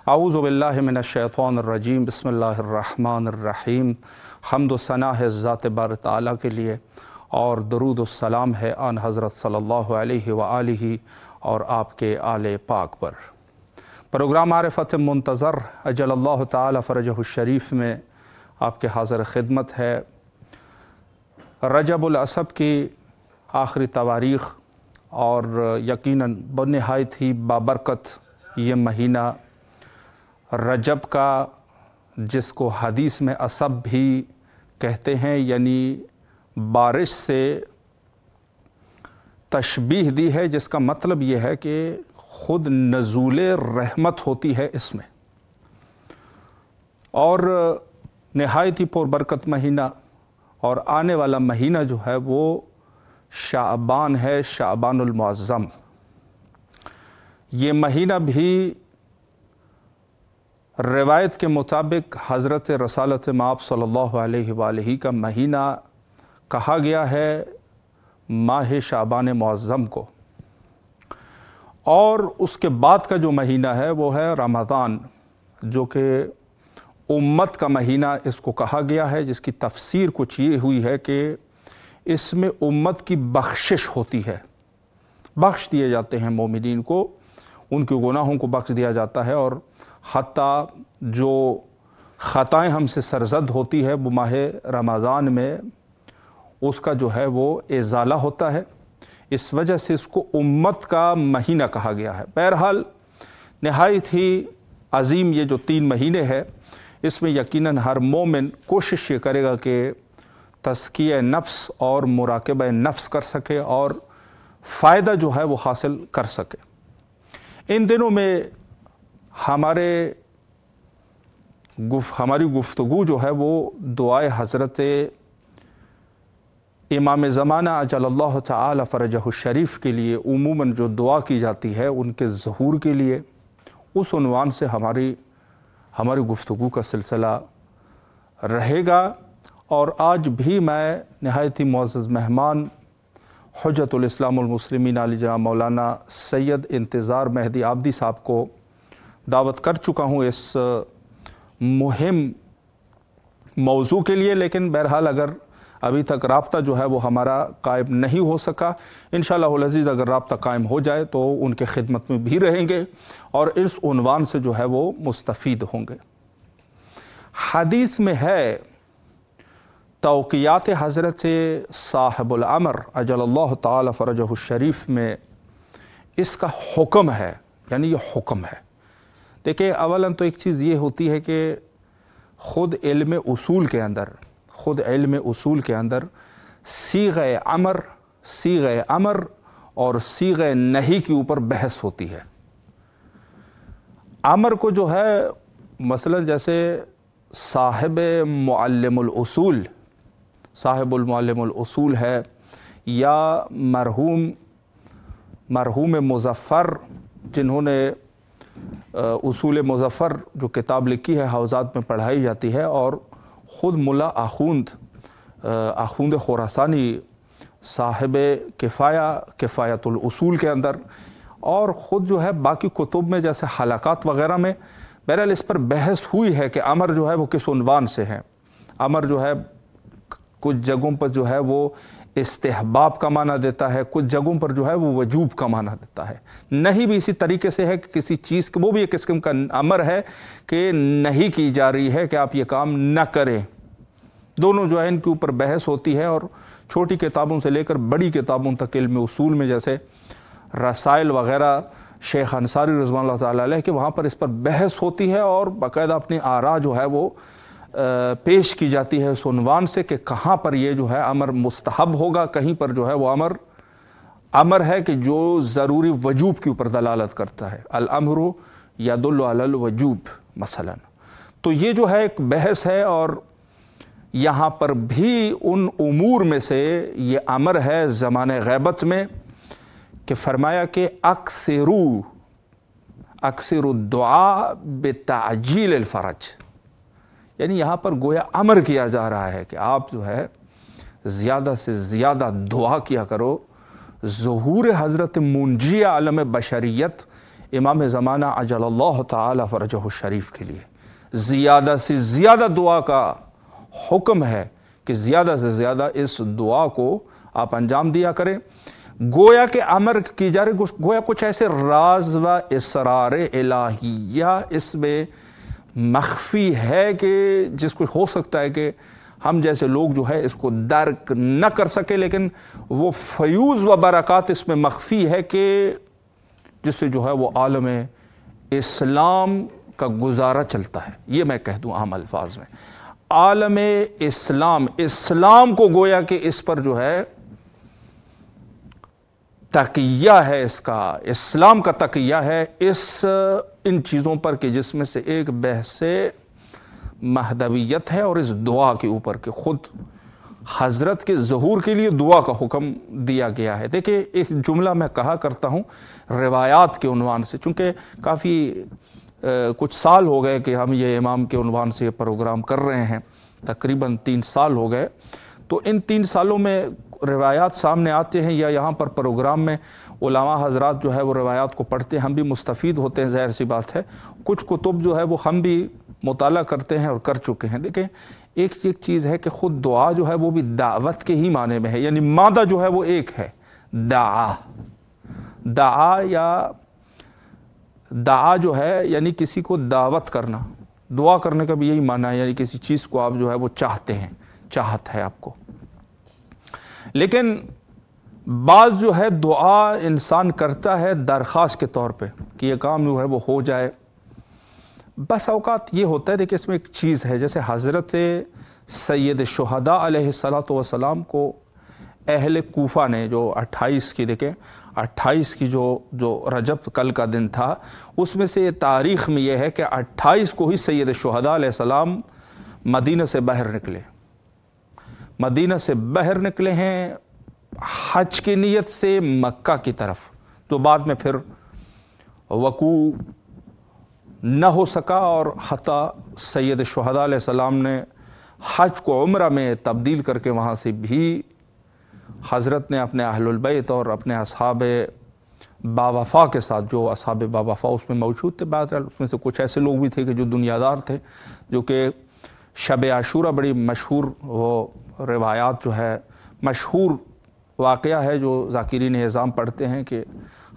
اعوذ باللہ من الشیطان الرجیم بسم اللہ الرحمن الرحیم۔ حمد و ثنا ہے ذات بار تعالیٰ کے لیے اور درود السلام ہے آن حضرت صلی اللہ علیہ وآلہ اور آپ کے آل پاک پر۔ پروگرام معرفت منتظر اجل اللہ تعالی فرجہ الشریف میں آپ کے حاضر خدمت ہے۔ رجب الاصب کی آخری تواریخ اور یقیناً بنہایت ہی بابرکت یہ مہینہ رجب کا، جس کو حدیث میں اصب بھی کہتے ہیں، یعنی بارش سے تشبیہ دی ہے، جس کا مطلب یہ ہے کہ خود نزول رحمت ہوتی ہے اس میں، اور نہایت ہی پربرکت مہینہ۔ اور آنے والا مہینہ جو ہے وہ شعبان ہے، شعبان المعظم۔ یہ مہینہ بھی روایت کے مطابق حضرت رسالت مآب صلی اللہ علیہ وآلہ کا مہینہ کہا گیا ہے ماہ شعبان معظم کو، اور اس کے بعد کا جو مہینہ ہے وہ ہے رمضان، جو کہ امت کا مہینہ اس کو کہا گیا ہے، جس کی تفسیر کچھ یہ ہوئی ہے کہ اس میں امت کی بخشش ہوتی ہے، بخش دیے جاتے ہیں مومنین کو، ان کے گناہوں کو بخش دیا جاتا ہے، اور حتیٰ جو خطائیں ہم سے سرزد ہوتی ہے وہ ماہ رمضان میں اس کا جو ہے وہ ازالہ ہوتا ہے۔ اس وجہ سے اس کو امت کا مہینہ کہا گیا ہے۔ بہرحال نہایت ہی عظیم یہ جو 3 مہینے ہے، اس میں یقیناً ہر مومن کوشش یہ کرے گا کہ تزکیہ نفس اور مراقبہ نفس کر سکے اور فائدہ جو ہے وہ حاصل کر سکے۔ ان دنوں میں ہماری گفتگو جو ہے وہ دعائے حضرت امام زمانہ اجل اللہ تعالی فرجہ الشریف کے لیے عموماً جو دعا کی جاتی ہے ان کے ظہور کے لیے، اس عنوان سے ہماری گفتگو کا سلسلہ رہے گا۔ اور آج بھی میں نہایت ہی معزز مہمان حجت الاسلام المسلمین علی جناب مولانا سید انتظار مہدی عابدی صاحب کو دعوت کر چکا ہوں اس مہم موضوع کے لیے، لیکن بہرحال اگر ابھی تک رابطہ جو ہے وہ ہمارا قائم نہیں ہو سکا، انشاءاللہ العزیز اگر رابطہ قائم ہو جائے تو ان کے خدمت میں بھی رہیں گے اور اس عنوان سے جو ہے وہ مستفید ہوں گے۔ حدیث میں ہے، توقیات حضرت صاحب الامر اجل اللہ تعالی فرجہ الشریف میں اس کا حکم ہے، یعنی یہ حکم ہے۔ دیکھیں، اولاً تو ایک چیز یہ ہوتی ہے کہ خود علم اصول کے اندر صیغہ امر اور صیغہ نہی کے اوپر بحث ہوتی ہے۔ امر کو جو ہے مثلا جیسے صاحب المعلم الاصول ہے، یا مرحوم مظفر، جنہوں نے اصول مظفر جو کتاب لکھی ہے حوزات میں پڑھائی جاتی ہے، اور خود ملا آخوند خراسانی صاحب کفایت الاصول کے اندر، اور خود جو ہے باقی کتب میں جیسے حلقات وغیرہ میں بہرحال اس پر بحث ہوئی ہے کہ امر جو ہے وہ کس عنوان سے ہے۔ امر جو ہے کچھ جگہوں پر جو ہے وہ استحباب کا معنی دیتا ہے، کچھ جگہوں پر جو ہے وہ وجوب کا معنی دیتا ہے۔ نہیں بھی اسی طریقے سے ہے کہ کسی چیز وہ بھی ایک قسم کا امر ہے کہ نہیں کی جا رہی ہے کہ آپ یہ کام نہ کریں۔ دونوں جو ہے ان کے اوپر بحث ہوتی ہے، اور چھوٹی کتابوں سے لے کر بڑی کتابوں تک علم اصول میں جیسے رسائل وغیرہ شیخ انصاری رضوان اللہ تعالیٰ علیہ کے، وہاں پر اس پر بحث ہوتی ہے اور باقاعدہ اپنی آراء جو ہے وہ پیش کی جاتی ہے اس عنوان سے کہ کہاں پر یہ جو ہے امر مستحب ہوگا، کہیں پر جو ہے وہ امر ہے کہ جو ضروری وجوب کے اوپر دلالت کرتا ہے، الامر یدل علی الوجوب مثلا۔ تو یہ جو ہے ایک بحث ہے، اور یہاں پر بھی ان امور میں سے یہ امر ہے زمان غیبت میں کہ فرمایا کہ اکثر الدعاء بتعجیل الفرج، یعنی یہاں پر گویا امر کیا جا رہا ہے کہ آپ جو ہے زیادہ سے زیادہ دعا کیا کرو ظہور حضرت منجی عالم بشریت امام زمانہ عجل اللہ تعالی فرجہ الشریف کے لیے زیادہ سے زیادہ دعا کا حکم ہے کہ زیادہ سے زیادہ اس دعا کو آپ انجام دیا کریں۔ گویا کہ امر کی جا رہی، گویا کچھ ایسے راز و اسرار الہیہ اس میں مخفی ہے کہ جس کو ہو سکتا ہے کہ ہم جیسے لوگ جو ہے اس کو درک نہ کر سکے، لیکن وہ فیوز و برکات اس میں مخفی ہے کہ جس سے جو ہے وہ عالم اسلام کا گزارا چلتا ہے۔ یہ میں کہہ دوں عام الفاظ میں، عالم اسلام کو گویا کہ اس پر جو ہے تقیہ ہے، اس کا اسلام کا تقیہ ہے ان چیزوں پر کہ جس میں سے ایک بحث مہدویت ہے، اور اس دعا کے اوپر کہ خود حضرت کے ظہور کے لیے دعا کا حکم دیا گیا ہے۔ دیکھیں ایک جملہ میں کہا کرتا ہوں روایات کے عنوان سے، چونکہ کافی کچھ سال ہو گئے کہ ہم یہ امام کے عنوان سے یہ پروگرام کر رہے ہیں، تقریباً 3 سال ہو گئے، تو ان 3 سالوں میں روایات سامنے آتے ہیں یا یہاں پر پروگرام میں علماء حضرات جو ہے وہ روایات کو پڑھتے ہیں، ہم بھی مستفید ہوتے ہیں، ظاہر سی بات ہے۔ کچھ کتب جو ہے وہ ہم بھی مطالعہ کرتے ہیں اور کر چکے ہیں۔ دیکھیں ایک چیز ہے کہ خود دعا جو ہے وہ بھی دعوت کے ہی معنی میں ہے، یعنی مادہ جو ہے وہ ایک ہے، دعا جو ہے یعنی کسی کو دعوت کرنا، دعا کرنے کا بھی یہی معنی ہے، یعنی کسی چیز کو آپ جو ہے وہ چاہتے ہیں، چاہت ہے آپ کو۔ لیکن بعض جو ہے دعا انسان کرتا ہے درخواست کے طور پہ کہ یہ کام جو ہے وہ ہو جائے۔ بس اوقات یہ ہوتا ہے، دیکھیں اس میں ایک چیز ہے، جیسے حضرت سید شہداء علیہ السلام کو اہل کوفہ نے جو 28 کی، دیکھیں 28 کی جو رجب کل کا دن تھا، اس میں سے تاریخ میں یہ ہے کہ 28 کو ہی سید شہداء علیہ السلام مدینہ سے باہر نکلے ہیں حج کی نیت سے مکہ کی طرف، جو بعد میں پھر وقوع نہ ہو سکا، اور حتیٰ سید شہداء علیہ السلام نے حج کو عمرہ میں تبدیل کر کے وہاں سے بھی حضرت نے اپنے اہل البیت اور اپنے اصحاب باوفا کے ساتھ، جو اصحاب باوفا اس میں موجود تھے، بعض اس میں سے کچھ ایسے لوگ بھی تھے کہ جو دنیادار تھے، جو کہ شب عاشورہ بڑی مشہور وہ روایات جو ہے مشہور واقعہ ہے جو ذاکرین اعظام پڑھتے ہیں کہ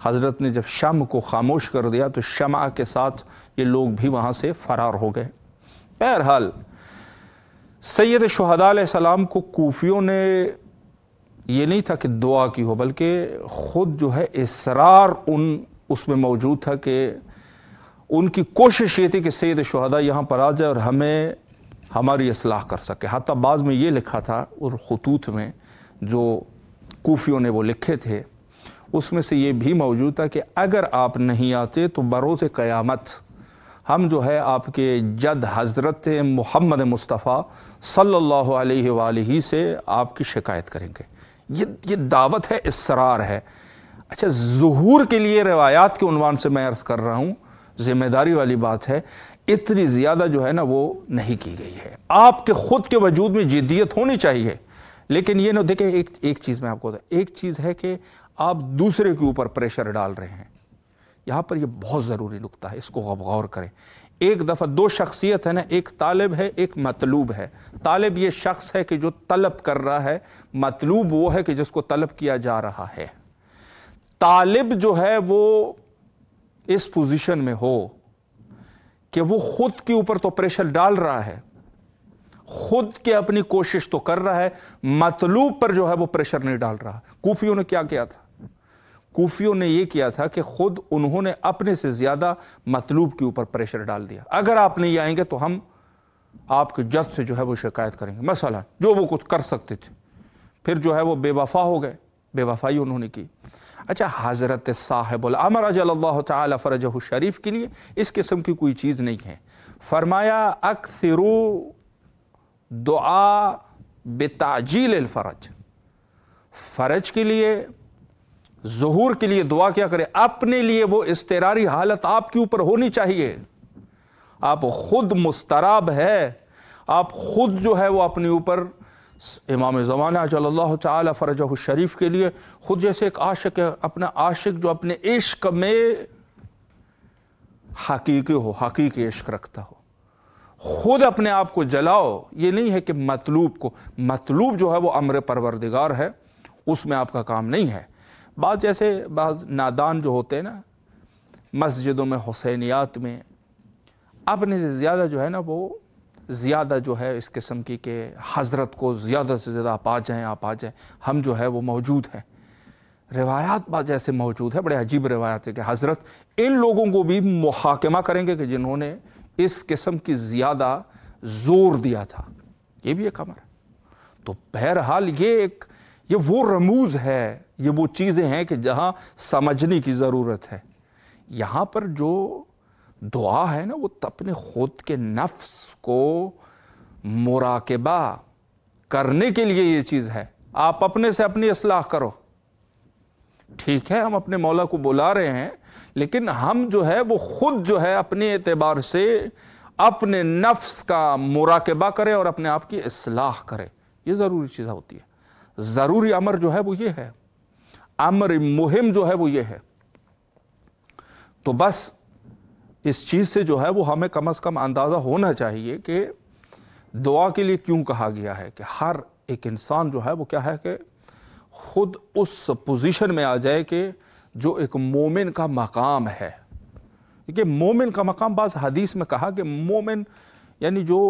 حضرت نے جب شمع کو خاموش کر دیا تو شمع کے ساتھ یہ لوگ بھی وہاں سے فرار ہو گئے۔ بہرحال سید شہداء علیہ السلام کو کوفیوں نے یہ نہیں تھا کہ دعا کی ہو، بلکہ خود جو ہے اصرار اس میں موجود تھا کہ ان کی کوشش یہ تھی کہ سید شہداء یہاں پر آ جائے اور ہماری اصلاح کر سکے۔ حتیٰ بعض میں یہ لکھا تھا اور خطوط میں جو کوفیوں نے وہ لکھے تھے، اس میں سے یہ بھی موجود تھا کہ اگر آپ نہیں آتے تو بروز قیامت ہم جو ہے آپ کے جد حضرت محمد مصطفیٰ صلی اللہ علیہ وآلہ سے آپ کی شکایت کریں گے۔ یہ دعوت ہے، اصرار ہے۔ اچھا، ظہور کے لیے روایات کے عنوان سے میں عرض کر رہا ہوں، ذمہ داری والی بات ہے، اتنی زیادہ جو ہے نا وہ نہیں کی گئی ہے۔ آپ کے خود کے وجود میں جدیت ہونی چاہیے، لیکن یہ نہ دیکھیں ایک چیز میں آپ کو ایک چیز ہے کہ آپ دوسرے کے اوپر پریشر ڈال رہے ہیں۔ یہاں پر یہ بہت ضروری نقطہ ہے، اس کو غور کریں۔ ایک دفعہ دو شخصیت ہے نا، ایک طالب ہے، ایک مطلوب ہے۔ طالب یہ شخص ہے کہ جو طلب کر رہا ہے، مطلوب وہ ہے کہ جس کو طلب کیا جا رہا ہے۔ طالب جو ہے وہ اس پوزیشن میں ہو کہ وہ خود کے اوپر تو پریشر ڈال رہا ہے، خود کے اپنی کوشش تو کر رہا ہے، مطلوب پر جو ہے وہ پریشر نہیں ڈال رہا۔ کوفیوں نے کیا کیا تھا؟ کوفیوں نے یہ کیا تھا کہ خود انہوں نے اپنے سے زیادہ مطلوب کے اوپر پریشر ڈال دیا۔ اگر آپ نہیں آئیں گے تو ہم آپ کے جد سے جو ہے وہ شکایت کریں گے، مثلا جو وہ کچھ کر سکتے تھے۔ پھر جو ہے وہ بے وفا ہو گئے، بے وفائی انہوں نے کی۔ اچھا، حضرت صاحب الامر عجل اللہ تعالی فرجہ الشریف کے لیے اس قسم کی کوئی چیز نہیں ہے۔ فرمایا اکثرو دعا بتعجیل الفرج، فرج کے لیے، ظہور کے لیے دعا کیا کرے، اپنے لیے وہ اضطراری حالت آپ کے اوپر ہونی چاہیے۔ آپ خود مستراب ہے، آپ خود جو ہے وہ اپنے اوپر، امام زمانہ عجل اللہ تعالی فرجہ الشریف کے لیے خود جیسے ایک عاشق ہے، اپنا عاشق جو اپنے عشق میں حقیقی ہو، حقیقی عشق رکھتا ہو، خود اپنے آپ کو جلاؤ۔ یہ نہیں ہے کہ مطلوب جو ہے وہ امر پروردگار ہے، اس میں آپ کا کام نہیں ہے۔ بعض نادان جو ہوتے ہیں نا، مسجدوں میں، حسینیات میں اپنے سے زیادہ جو ہے نا، وہ زیادہ جو ہے اس قسم کی کہ حضرت کو زیادہ سے زیادہ آپ آ جائیں، ہم جو ہے وہ موجود ہیں۔ روایات بعض جیسے موجود ہے، بڑے عجیب روایات ہے کہ حضرت ان لوگوں کو بھی محاکمہ کریں گے کہ جنہوں نے اس قسم کی زیادہ زور دیا تھا۔ یہ بھی ایک امر ہے۔ تو بہرحال یہ وہ رموز ہے، یہ وہ چیزیں ہیں کہ جہاں سمجھنے کی ضرورت ہے۔ یہاں پر جو دعا ہے نا، وہ اپنے خود کے نفس کو مراقبہ کرنے کے لیے یہ چیز ہے۔ آپ اپنے سے اپنی اصلاح کرو۔ ٹھیک ہے، ہم اپنے مولا کو بلا رہے ہیں، لیکن ہم جو ہے وہ خود جو ہے اپنے اعتبار سے اپنے نفس کا مراقبہ کریں اور اپنے آپ کی اصلاح کریں۔ یہ ضروری چیز ہوتی ہے۔ ضروری امر جو ہے وہ یہ ہے، امر مہم جو ہے وہ یہ ہے۔ تو بس اس چیز سے جو ہے وہ ہمیں کم از کم اندازہ ہونا چاہیے کہ دعا کے لیے کیوں کہا گیا ہے، کہ ہر ایک انسان جو ہے وہ کیا ہے کہ خود اس پوزیشن میں آ جائے کہ جو ایک مومن کا مقام ہے۔ کہ مومن کا مقام، بعض حدیث میں کہا کہ مومن یعنی جو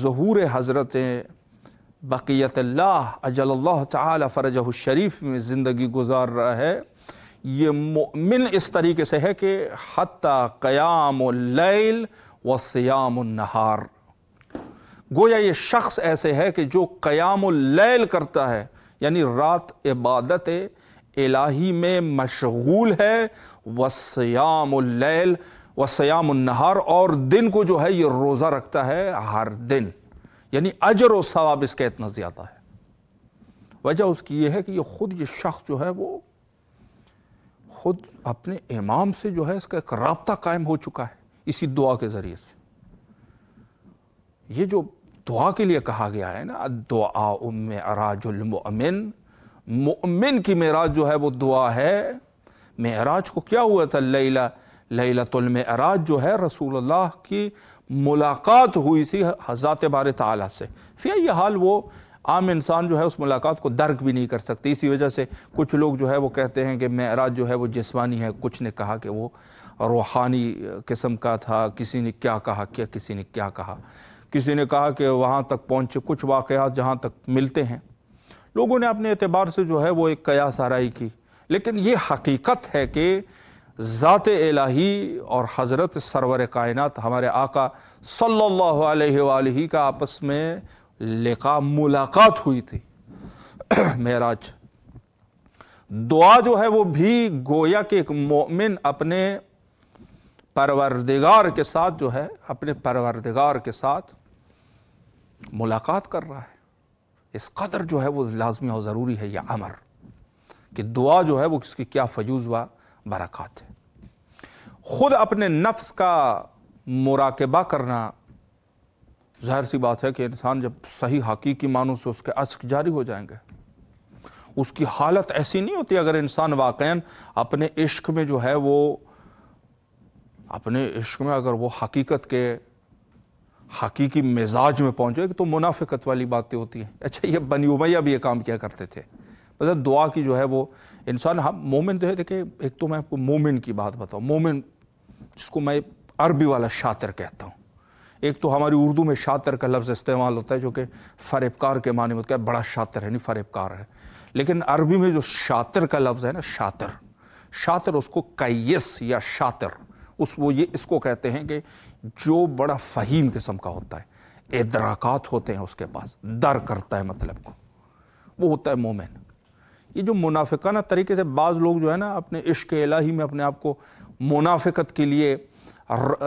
ظہور حضرت بقیت اللہ اجل اللہ تعالی فرجہ الشریف میں زندگی گزار رہا ہے، یہ مومن اس طریقے سے ہے کہ حتی قیام اللیل و صیام النہار، گویا یہ شخص ایسے ہے کہ جو قیام اللیل کرتا ہے، یعنی رات عبادت الہی میں مشغول ہے، وصیام اللیل وصیام النہار، اور دن کو جو ہے یہ روزہ رکھتا ہے ہر دن، یعنی اجر و ثواب اس کا اتنا زیادہ ہے۔ وجہ اس کی یہ ہے کہ یہ شخص جو ہے وہ خود اپنے امام سے جو ہے اس کا ایک رابطہ قائم ہو چکا ہے اسی دعا کے ذریعے سے۔ یہ جو دعا کے لیے کہا گیا ہے نا، الدعاء معراج المؤمن، مؤمن کی معراج جو ہے وہ دعا ہے۔ معراج کو کیا ہوا تھا؟ لیلۃ المعراج جو ہے رسول اللہ کی ملاقات ہوئی تھی ذات باری تعالیٰ سے۔ فی ای حال وہ عام انسان جو ہے اس ملاقات کو درک بھی نہیں کر سکتے، اسی وجہ سے کچھ لوگ جو ہے وہ کہتے ہیں کہ معراج جو ہے وہ جسمانی ہے، کچھ نے کہا کہ وہ روحانی قسم کا تھا، کسی نے کیا کہا، کسی نے کیا کہا، کسی نے کہا کہ وہاں تک پہنچے، کچھ واقعات جہاں تک ملتے ہیں لوگوں نے اپنے اعتبار سے جو ہے وہ ایک قیاس آرائی کی، لیکن یہ حقیقت ہے کہ ذات الہی اور حضرت سرور کائنات ہمارے آقا صلی اللہ علیہ وآلہ کا آپس میں ملاقات ہوئی تھی۔ معراج دعا جو ہے وہ بھی گویا کہ ایک مومن اپنے پروردگار کے ساتھ جو ہے اپنے پروردگار کے ساتھ ملاقات کر رہا ہے۔ اس قدر جو ہے وہ لازمی اور ضروری ہے یہ امر کہ دعا جو ہے وہ اس کی کیا فیوز و برکات ہے۔ خود اپنے نفس کا مراقبہ کرنا، ظاہر سی بات ہے کہ انسان جب صحیح حقیقی معنوں سے اس کے اشک جاری ہو جائیں گے، اس کی حالت ایسی نہیں ہوتی اگر انسان واقعاً اپنے عشق میں جو ہے وہ اپنے عشق میں اگر وہ حقیقت کے حقیقی مزاج میں پہنچے تو منافقت والی باتیں ہوتی ہیں۔ اچھا، یہ بنی امیہ بھی یہ کام کیا کرتے تھے۔ بس دعا کی جو ہے وہ انسان، ہم مومن تو ہے، دیکھیں ایک تو میں آپ کو مومن کی بات بتاؤں، مومن جس کو میں عربی والا شاطر کہتا ہوں، ایک تو ہماری اردو میں شاطر کا لفظ استعمال ہوتا ہے جو کہ فریبکار کے معنی میں ہوتا ہے، بڑا شاطر ہے، نہیں فریبکار ہے، لیکن عربی میں جو شاطر کا لفظ ہے نا، شاطر اس کو قیس یا شاطر اس کو کہتے ہیں کہ جو بڑا فہیم قسم کا ہوتا ہے، ادراکات ہوتے ہیں اس کے پاس، در کرتا ہے مطلب کو، وہ ہوتا ہے مومن۔ یہ جو منافقانہ طریقے سے بعض لوگ جو ہے نا اپنے عشق الہی میں اپنے آپ کو منافقت کے لیے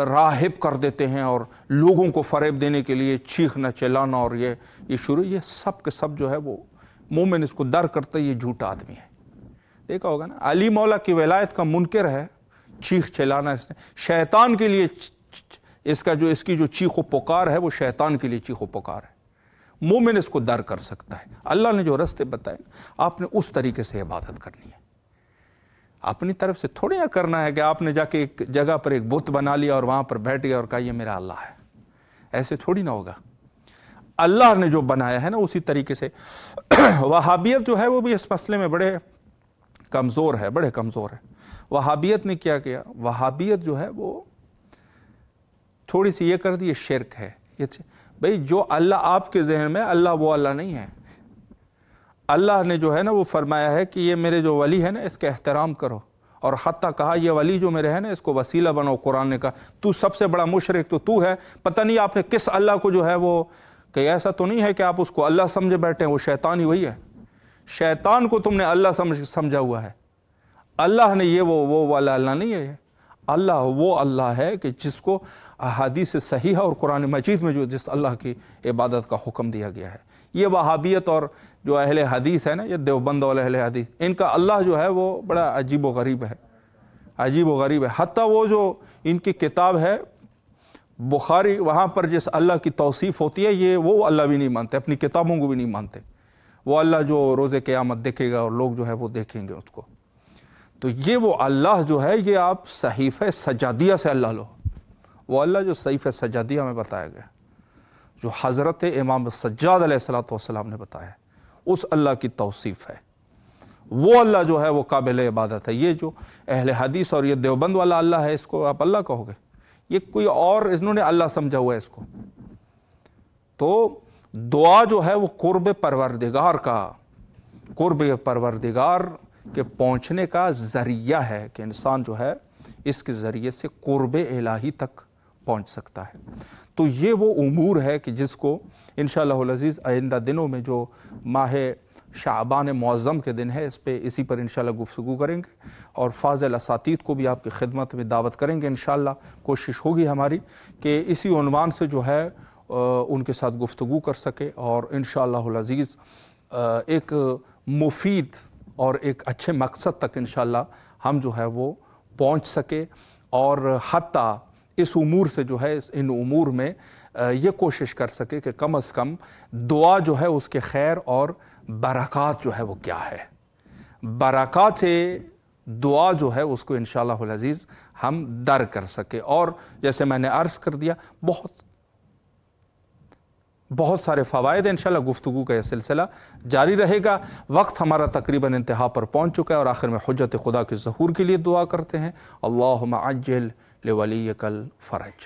راہب کر دیتے ہیں اور لوگوں کو فریب دینے کے لیے چیخنا چلانا اور یہ سب کے سب جو ہے وہ مومن اس کو در کرتا ہے، یہ جھوٹا آدمی ہے۔ دیکھا ہوگا نا، علی مولا کی ولایت کا منکر ہے، چیخ چلانا اس نے شیطان کے لیے، اس کی جو چیخ و پکار ہے وہ شیطان کے لیے چیخ و پکار ہے۔ مومن اس کو در کر سکتا ہے۔ اللہ نے جو رستے بتائے آپ نے اس طریقے سے عبادت کرنی ہے۔ اپنی طرف سے تھوڑی نہ کرنا ہے کہ آپ نے جا کے ایک جگہ پر ایک بت بنا لیا اور وہاں پر بیٹھ گیا اور کہا یہ میرا اللہ ہے. ایسے تھوڑی نہ ہوگا. اللہ نے جو بنایا ہے نا اسی طریقے سے. وہابیت جو ہے وہ بھی اس مسئلے میں بڑے کمزور ہے. وہابیت نے کیا کیا؟ وہابیت جو ہے وہ تھوڑی سی یہ کر دی یہ شرک ہے. بھئی جو اللہ آپ کے ذہن میں اللہ وہ اللہ نہیں ہے. اللہ نے جو ہے نا وہ فرمایا ہے کہ یہ میرے جو ولی ہے نا اس کا احترام کرو, اور حتیٰ کہا یہ ولی جو میرے ہے نا اس کو وسیلہ بناؤ. قرآن نے کہا تو سب سے بڑا مشرک تو ہے. پتہ نہیں آپ نے کس اللہ کو جو ہے وہ, کہ ایسا تو نہیں ہے کہ آپ اس کو اللہ سمجھے بیٹھے ہیں, وہ شیطان ہی وہی ہے. شیطان کو تم نے اللہ سمجھا ہوا ہے. اللہ نے یہ وہ والا اللہ نہیں ہے. اللہ وہ اللہ ہے کہ جس کو احادیث صحیحہ اور قرآن مجید میں جو جس اللہ کی عبادت کا حکم دیا گیا ہے. یہ وہابیت اور جو اہل حدیث ہے نا, یہ دیوبند اور اہل حدیث, ان کا اللہ جو ہے وہ بڑا عجیب و غریب ہے. حتیٰ وہ جو ان کی کتاب ہے بخاری, وہاں پر جس اللہ کی توصیف ہوتی ہے یہ وہ اللہ بھی نہیں مانتے, اپنی کتابوں کو بھی نہیں مانتے. وہ اللہ جو روز قیامت دیکھے گا اور لوگ جو ہے وہ دیکھیں گے اس کو. تو یہ وہ اللہ جو ہے یہ آپ صحیفہ سجادیہ سے اللہ لو. وہ اللہ جو صحیفہ سجادیہ میں بتایا گیا, جو حضرت امام سجاد علیہ السلام نے بتایا, اس اللہ کی توصیف ہے. وہ اللہ جو ہے وہ قابل عبادت ہے. یہ جو اہل حدیث اور یہ دیوبند والا اللہ ہے, اس کو آپ اللہ کہو گے؟ یہ کوئی اور انہوں نے اللہ سمجھا ہوا ہے اس کو. تو دعا جو ہے وہ قرب پروردگار کے پہنچنے کا ذریعہ ہے, کہ انسان جو ہے اس کے ذریعے سے قرب الہی تک پہنچ سکتا ہے. تو یہ وہ امور ہے کہ جس کو انشاءاللہ العزیز آئندہ دنوں میں جو ماہ شعبان معظم کے دن ہے اسی پر انشاءاللہ گفتگو کریں گے, اور فاضل اساتید کو بھی آپ کی خدمت میں دعوت کریں گے. انشاءاللہ کوشش ہوگی ہماری کہ اسی عنوان سے جو ہے ان کے ساتھ گفتگو کر سکے, اور انشاءاللہ العزیز ایک مفید اور ایک اچھے مقصد تک انشاءاللہ ہم جو ہے وہ پہنچ سکے. اور حتیٰ اس امور سے جو ہے ان امور میں یہ کوشش کر سکے کہ کم از کم دعا جو ہے اس کے خیر اور برکات جو ہے وہ کیا ہے. برکات سے دعا جو ہے اس کو انشاءاللہ العزیز ہم در کر سکے. اور جیسے میں نے عرض کر دیا بہت سارے فوائد. انشاءاللہ گفتگو کا یہ سلسلہ جاری رہے گا. وقت ہمارا تقریباً انتہا پر پہنچ چکا ہے, اور آخر میں حجت خدا کے ظہور کے لیے دعا کرتے ہیں. اللہم عجل لولیک الفرج.